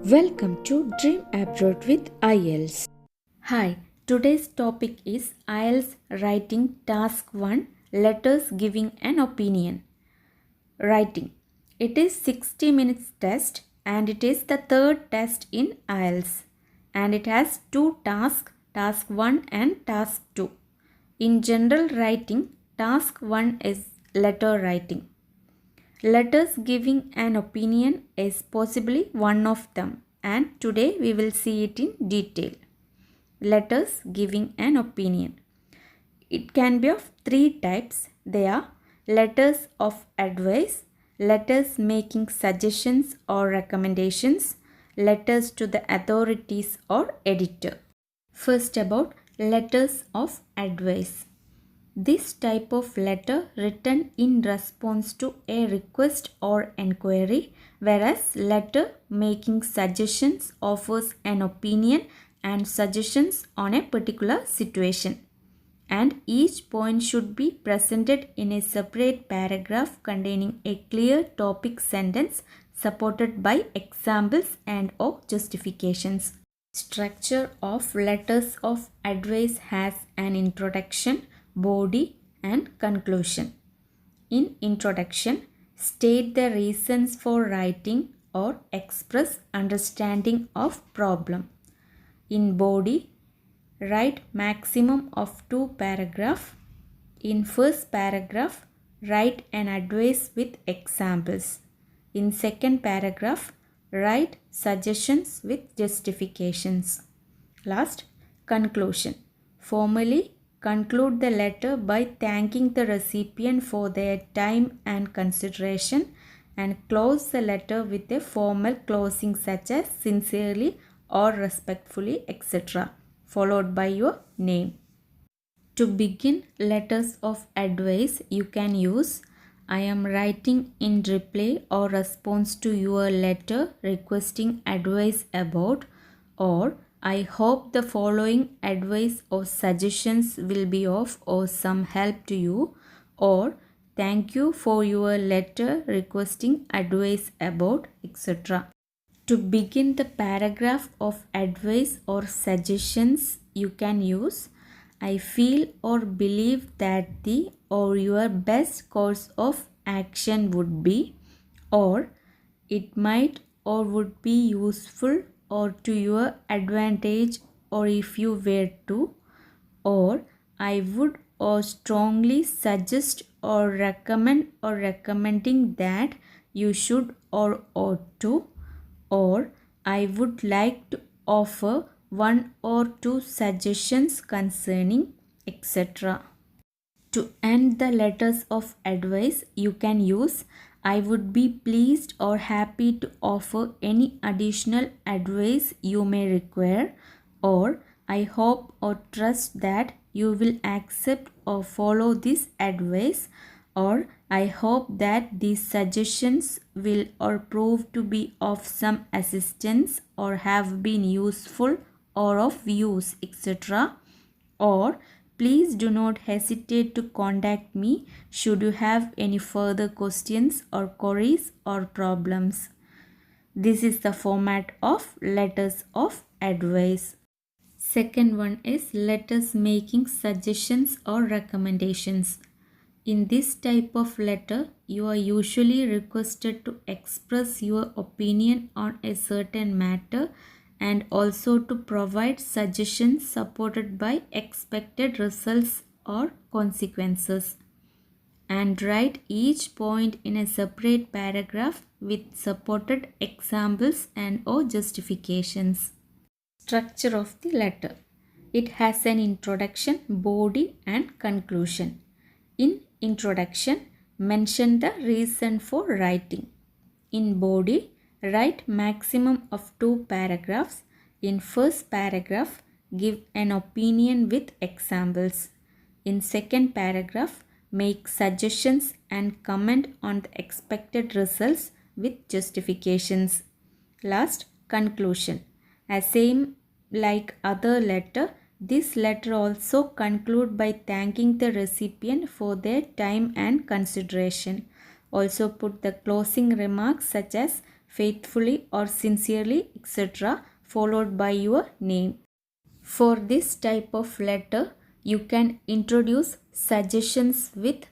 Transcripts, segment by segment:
Welcome to Dream Abroad with IELTS. Hi, today's topic is IELTS Writing Task 1 Letters Giving an Opinion. Writing. It is 60 minutes test and it is the third test in IELTS and it has two tasks, task 1 and task 2. In general writing, task 1 is letter writing. Letters giving an opinion is possibly one of them, and today we will see it in detail. Letters giving an opinion. It can be of three types. They are letters of advice, letters making suggestions or recommendations, letters to the authorities or editor. First, about letters of advice. This type of letter written in response to a request or enquiry, whereas letter making suggestions offers an opinion and suggestions on a particular situation. And each point should be presented in a separate paragraph containing a clear topic sentence supported by examples and or justifications. Structure of letters of advice has an introduction, body and conclusion. In introduction, state the reasons for writing or express understanding of problem. In body, write maximum of 2 paragraphs. In first paragraph, write an advice with examples. In second paragraph, write suggestions with justifications. Last, conclusion. Formally conclude the letter by thanking the recipient for their time and consideration and close the letter with a formal closing such as sincerely or respectfully, etc., followed by your name. To begin letters of advice, you can use I am writing in reply or response to your letter requesting advice about, or I hope the following advice or suggestions will be of or some help to you, or thank you for your letter requesting advice about, etc. To begin the paragraph of advice or suggestions, you can use I feel or believe that the or your best course of action would be, or it might or would be useful or to your advantage, or if you were to, or I would or strongly suggest or recommend or recommending that you should or ought to, or I would like to offer one or two suggestions concerning, etc. To end the letters of advice, you can use I would be pleased or happy to offer any additional advice you may require, or I hope or trust that you will accept or follow this advice, or I hope that these suggestions will or prove to be of some assistance or have been useful or of use, etc. Or please do not hesitate to contact me should you have any further questions or queries or problems. This is the format of letters of advice. Second one is letters making suggestions or recommendations. In this type of letter, you are usually requested to express your opinion on a certain matter and also to provide suggestions supported by expected results or consequences. And write each point in a separate paragraph with supported examples and or justifications. Structure of the letter. It has an introduction, body and conclusion. In introduction, mention the reason for writing. In body, write maximum of 2 paragraphs. In first paragraph, give an opinion with examples. In second paragraph, make suggestions and comment on the expected results with justifications. Last, conclusion. As same like other letter, this letter also conclude by thanking the recipient for their time and consideration. Also put the closing remarks such as faithfully or sincerely, etc., followed by your name. For this type of letter, you can introduce suggestions with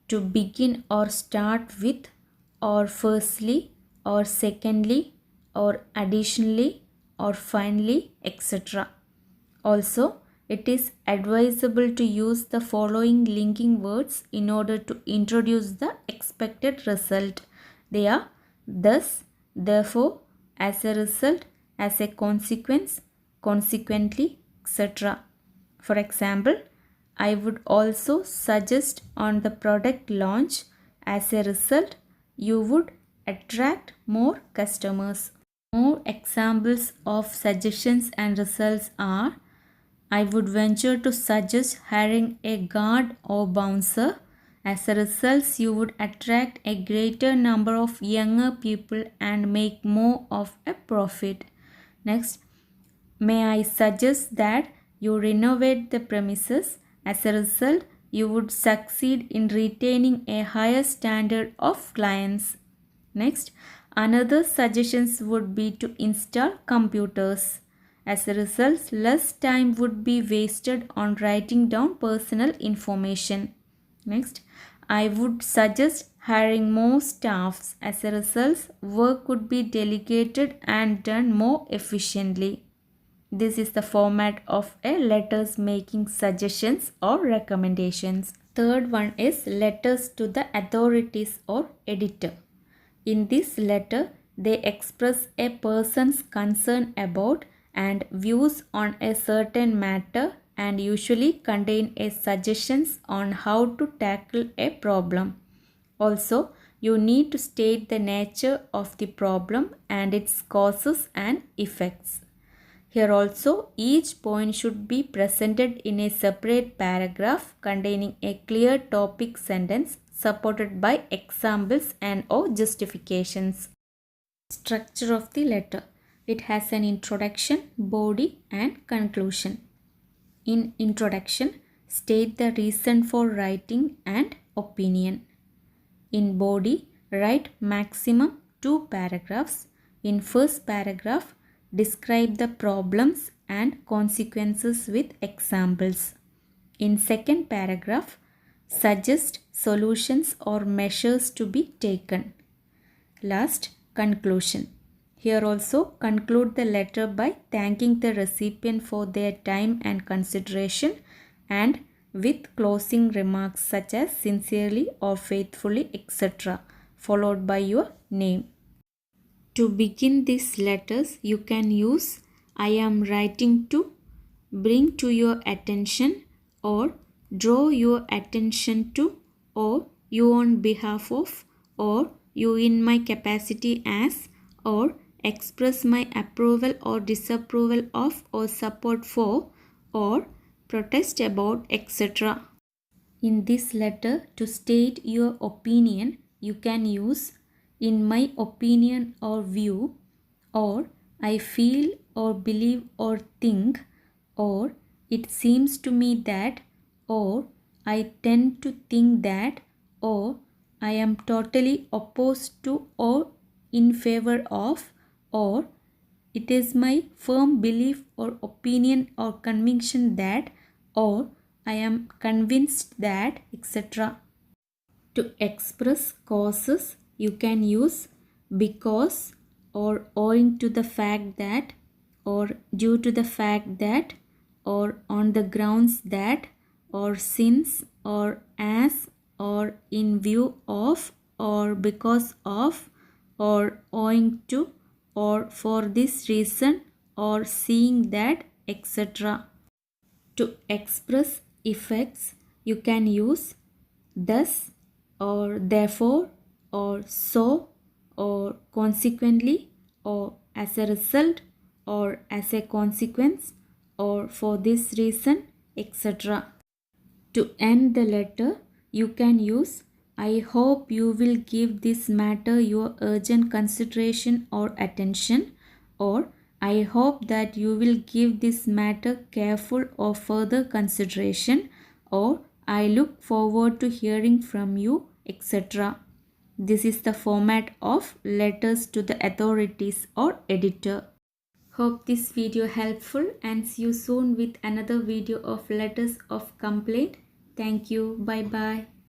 to begin or start with, or firstly, or secondly, or additionally, or finally, etc. Also, it is advisable to use the following linking words in order to introduce the expected result. They are thus, therefore, as a result, as a consequence, consequently, etc. For example, I would also suggest on the product launch. As a result, you would attract more customers. More examples of suggestions and results are: I would venture to suggest hiring a guard or bouncer. As a result, you would attract a greater number of younger people and make more of a profit. Next, may I suggest that you renovate the premises. As a result, you would succeed in retaining a higher standard of clients. Next, another suggestions would be to install computers. As a result, less time would be wasted on writing down personal information. Next, I would suggest hiring more staffs. As a result, work could be delegated and done more efficiently. This is the format of a letters making suggestions or recommendations. Third one is letters to the authorities or editor. In this letter, they express a person's concern about and views on a certain matter and usually contain a suggestions on how to tackle a problem. Also, you need to state the nature of the problem and its causes and effects. Here also, each point should be presented in a separate paragraph containing a clear topic sentence supported by examples and or justifications. Structure of the letter. It has an introduction, body and conclusion. In introduction, state the reason for writing and opinion. In body, write maximum 2 paragraphs. In first paragraph, describe the problems and consequences with examples. In second paragraph, suggest solutions or measures to be taken. Last, conclusion. Here also conclude the letter by thanking the recipient for their time and consideration and with closing remarks such as sincerely or faithfully, etc., followed by your name. To begin these letters, you can use I am writing to, bring to your attention, or draw your attention to, or you on behalf of, or you in my capacity as, or express my approval or disapproval of or support for, or protest about, etc. In this letter, to state your opinion, you can use in my opinion or view, or I feel or believe or think, or it seems to me that, or I tend to think that, or I am totally opposed to or in favor of, or it is my firm belief or opinion or conviction that, or I am convinced that, etc. To express causes, you can use because, or owing to the fact that, or due to the fact that, or on the grounds that, or since, or as, or in view of, or because of, or owing to, or for this reason, or seeing that, etc. To express effects, you can use thus, or therefore, or so, or consequently, or as a result, or as a consequence, or for this reason, etc. To end the letter, you can use I hope you will give this matter your urgent consideration or attention, or I hope that you will give this matter careful or further consideration, or I look forward to hearing from you, etc. This is the format of letters to the authorities or editor. Hope this video helpful and see you soon with another video of letters of complaint. Thank you. Bye bye.